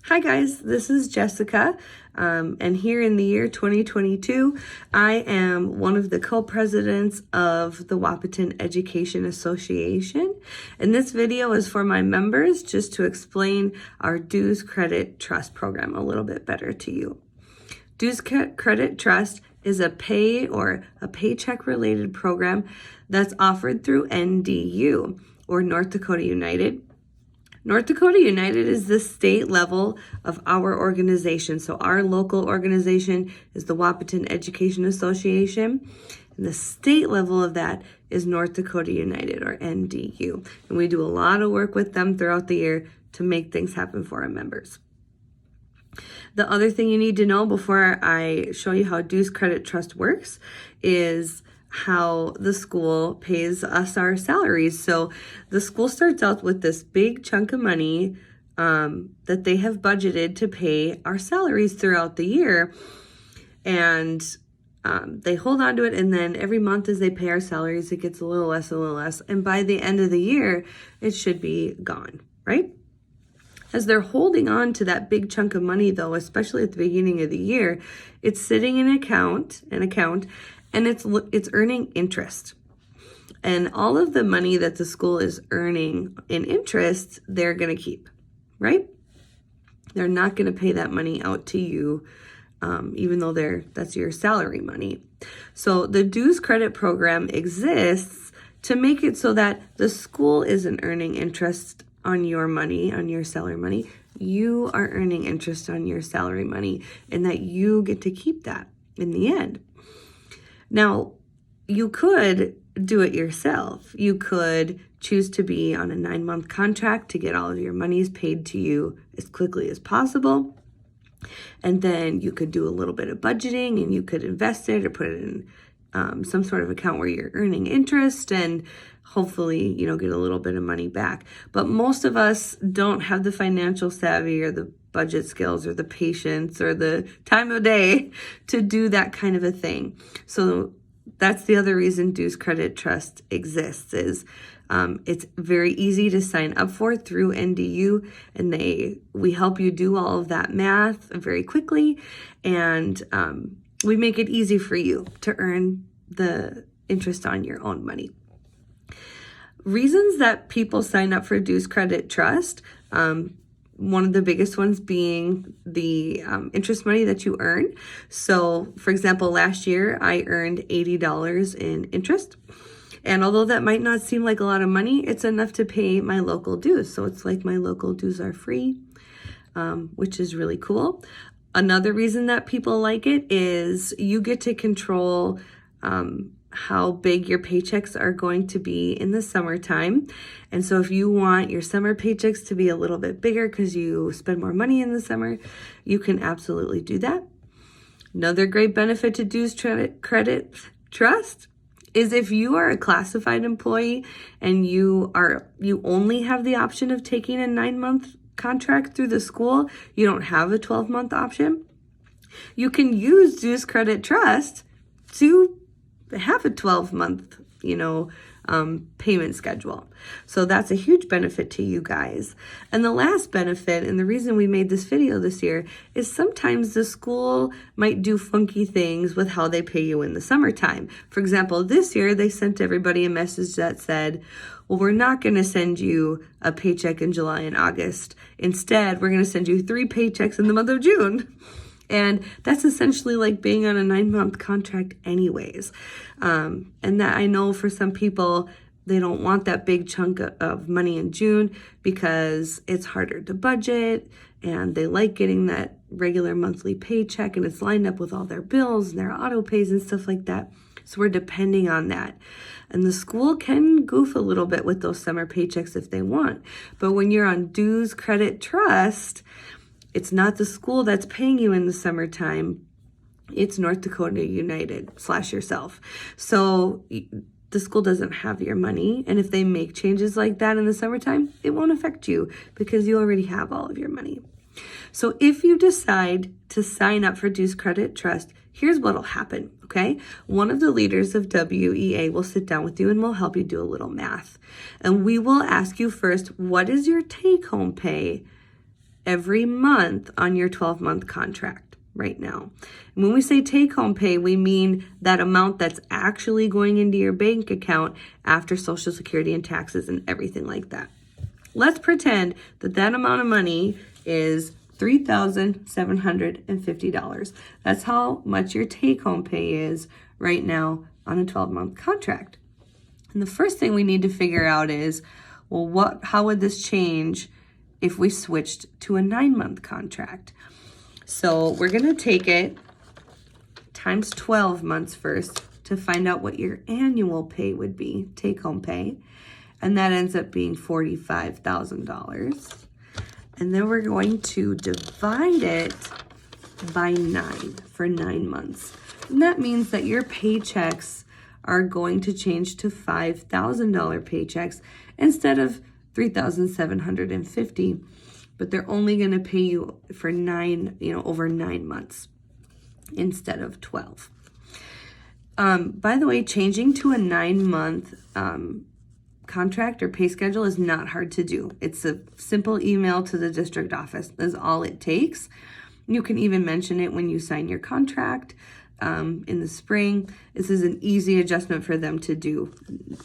Hi guys, this is Jessica, and here in the year 2022, I am one of the co-presidents of the Wahpeton Education Association, and this video is for my members just to explain our Dues Credit Trust program a little bit better to you. Dues Credit Trust is a pay or a paycheck related program that's offered through NDU, or North Dakota United. North Dakota United is the state level of our organization. So our local organization is the Wahpeton Education Association. And the state level of that is North Dakota United, or NDU. And we do a lot of work with them throughout the year to make things happen for our members. The other thing you need to know before I show you how Dues Credit Trust works is how the school pays us our salaries. So the school starts out with this big chunk of money that they have budgeted to pay our salaries throughout the year. And they hold on to it, and then every month as they pay our salaries, it gets a little less, a little less. And by the end of the year, it should be gone, right? As they're holding on to that big chunk of money, though, especially at the beginning of the year, it's sitting in an account, and it's earning interest. And all of the money that the school is earning in interest, they're going to keep, right? They're not going to pay that money out to you, even though that's your salary money. So the Dues Credit Program exists to make it so that the school isn't earning interest on your money, on your salary money. You are earning interest on your salary money, and that you get to keep that in the end. Now, you could do it yourself. You could choose to be on a 9-month contract to get all of your monies paid to you as quickly as possible. And then you could do a little bit of budgeting, and you could invest it or put it in some sort of account where you're earning interest and hopefully, get a little bit of money back. But most of us don't have the financial savvy or the budget skills or the patience or the time of day to do that kind of a thing. So that's the other reason Dues Credit Trust exists, is it's very easy to sign up for through NDU, and we help you do all of that math very quickly, and we make it easy for you to earn the interest on your own money. Reasons that people sign up for Dues Credit Trust, one of the biggest ones being the interest money that you earn. So, for example, last year I earned $80 in interest. And although that might not seem like a lot of money, it's enough to pay my local dues. So it's like my local dues are free, which is really cool. Another reason that people like it is you get to control how big your paychecks are going to be in the summertime. And so if you want your summer paychecks to be a little bit bigger because you spend more money in the summer, you can absolutely do that. Another great benefit to Dues Credit Trust is if you are a classified employee and you only have the option of taking a 9-month contract through the school, you don't have a 12-month option, you can use Dues Credit Trust to have a 12-month, payment schedule. So that's a huge benefit to you guys. And the last benefit, and the reason we made this video this year, is sometimes the school might do funky things with how they pay you in the summertime. For example, this year they sent everybody a message that said, well, we're not going to send you a paycheck in July and August. Instead, we're going to send you 3 paychecks in the month of June. And that's essentially like being on a 9-month contract anyways. And that I know for some people, they don't want that big chunk of money in June because it's harder to budget, and they like getting that regular monthly paycheck, and it's lined up with all their bills and their auto pays and stuff like that. So we're depending on that. And the school can goof a little bit with those summer paychecks if they want. But when you're on Dues Credit Trust, it's not the school that's paying you in the summertime. It's North Dakota United / yourself. So the school doesn't have your money. And if they make changes like that in the summertime, it won't affect you because you already have all of your money. So if you decide to sign up for Dues Credit Trust, here's what'll happen, okay? One of the leaders of WEA will sit down with you and will help you do a little math. And we will ask you first, what is your take-home pay every month on your 12-month contract right now. And when we say take-home pay, we mean that amount that's actually going into your bank account after Social Security and taxes and everything like that. Let's pretend that that amount of money is $3,750. That's how much your take-home pay is right now on a 12-month contract. And the first thing we need to figure out is, well, how would this change if we switched to a 9-month contract? So we're going to take it times 12 months first to find out what your annual pay would be, take-home pay. And that ends up being $45,000. And then we're going to divide it by 9 for 9 months. And that means that your paychecks are going to change to $5,000 paychecks instead of $3,750. But they're only going to pay you for over 9 months instead of 12. By the way, changing to a 9-month contract or pay schedule is not hard to do. It's a simple email to the district office is all it takes. You can even mention it when you sign your contract in the spring. This is an easy adjustment for them to do,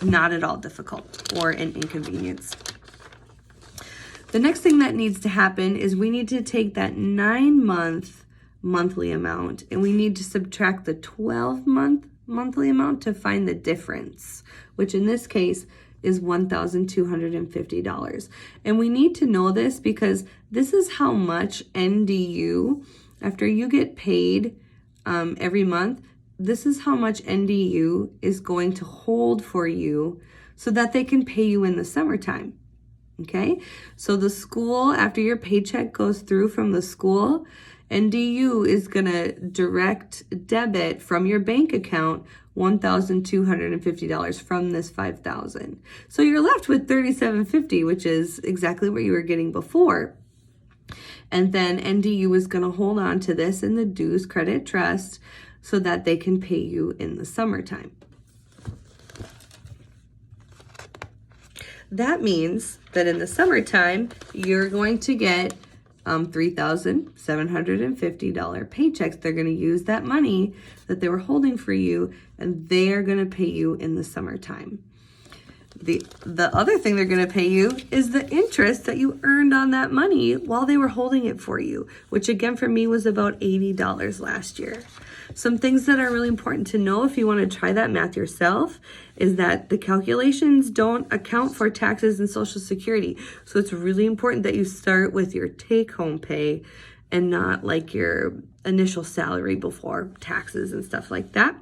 not at all difficult or an inconvenience. The next thing that needs to happen is we need to take that 9-month monthly amount and we need to subtract the 12-month monthly amount to find the difference, which in this case is $1,250. And we need to know this because this is how much NDU, after you get paid every month, this is how much NDU is going to hold for you so that they can pay you in the summertime. Okay, so the school, after your paycheck goes through from the school, NDU is going to direct debit from your bank account $1,250 from this $5,000. So you're left with $3,750, which is exactly what you were getting before. And then NDU is going to hold on to this in the dues credit trust so that they can pay you in the summertime. That means that in the summertime, you're going to get $3,750 paychecks. They're going to use that money that they were holding for you, and they are going to pay you in the summertime. The other thing they're going to pay you is the interest that you earned on that money while they were holding it for you, which again for me was about $80 last year. Some things that are really important to know if you want to try that math yourself is that the calculations don't account for taxes and Social Security. So it's really important that you start with your take-home pay and not like your initial salary before taxes and stuff like that.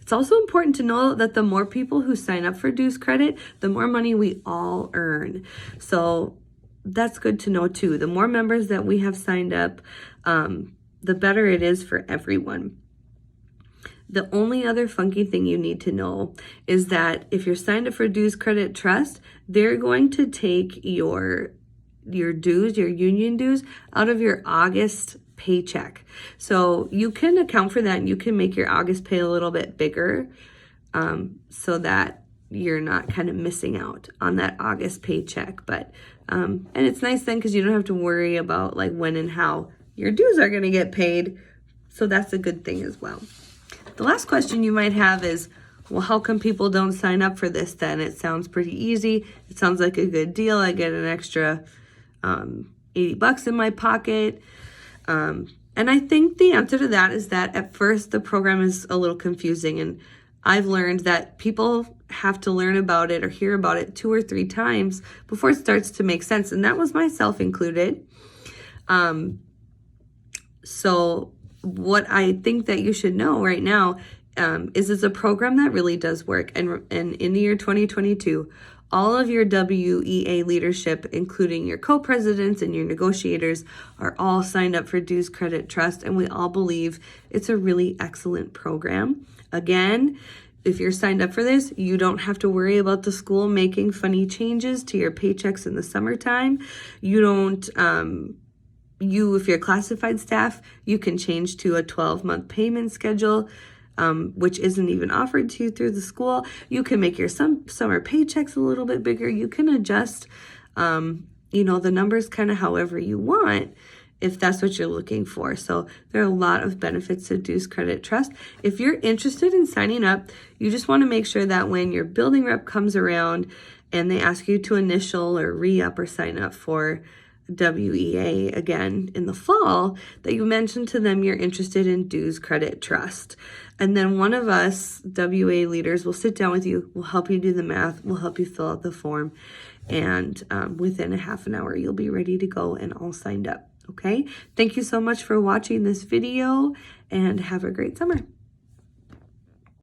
It's also important to know that the more people who sign up for dues credit, the more money we all earn. So that's good to know too. The more members that we have signed up, the better it is for everyone. The only other funky thing you need to know is that if you're signed up for Dues Credit Trust, they're going to take your dues, your union dues, out of your August paycheck. So you can account for that and you can make your August pay a little bit bigger so that you're not kind of missing out on that August paycheck. But and it's nice then because you don't have to worry about like when and how your dues are going to get paid. So that's a good thing as well. The last question you might have is, well, how come people don't sign up for this then? It sounds pretty easy. It sounds like a good deal. I get an extra $80 in my pocket. And I think the answer to that is that at first the program is a little confusing. And I've learned that people have to learn about it or hear about it 2 or 3 times before it starts to make sense. And that was myself included. So what I think that you should know right now is it's a program that really does work. And in the year 2022, all of your WEA leadership, including your co-presidents and your negotiators, are all signed up for Dues Credit Trust, and we all believe it's a really excellent program. Again, if you're signed up for this, you don't have to worry about the school making funny changes to your paychecks in the summertime. You don't... if you're classified staff, you can change to a 12-month payment schedule, which isn't even offered to you through the school. You can make your summer paychecks a little bit bigger. You can adjust you know, the numbers kind of however you want, if that's what you're looking for. So there are a lot of benefits to Dues Credit Trust. If you're interested in signing up, you just want to make sure that when your building rep comes around and they ask you to initial or re-up or sign up for WEA again in the fall, that you mention to them you're interested in Dues Credit Trust. And then one of us WA leaders will sit down with you, we'll help you do the math, we'll help you fill out the form, and within a half an hour you'll be ready to go and all signed up. Okay, thank you so much for watching this video, and have a great summer.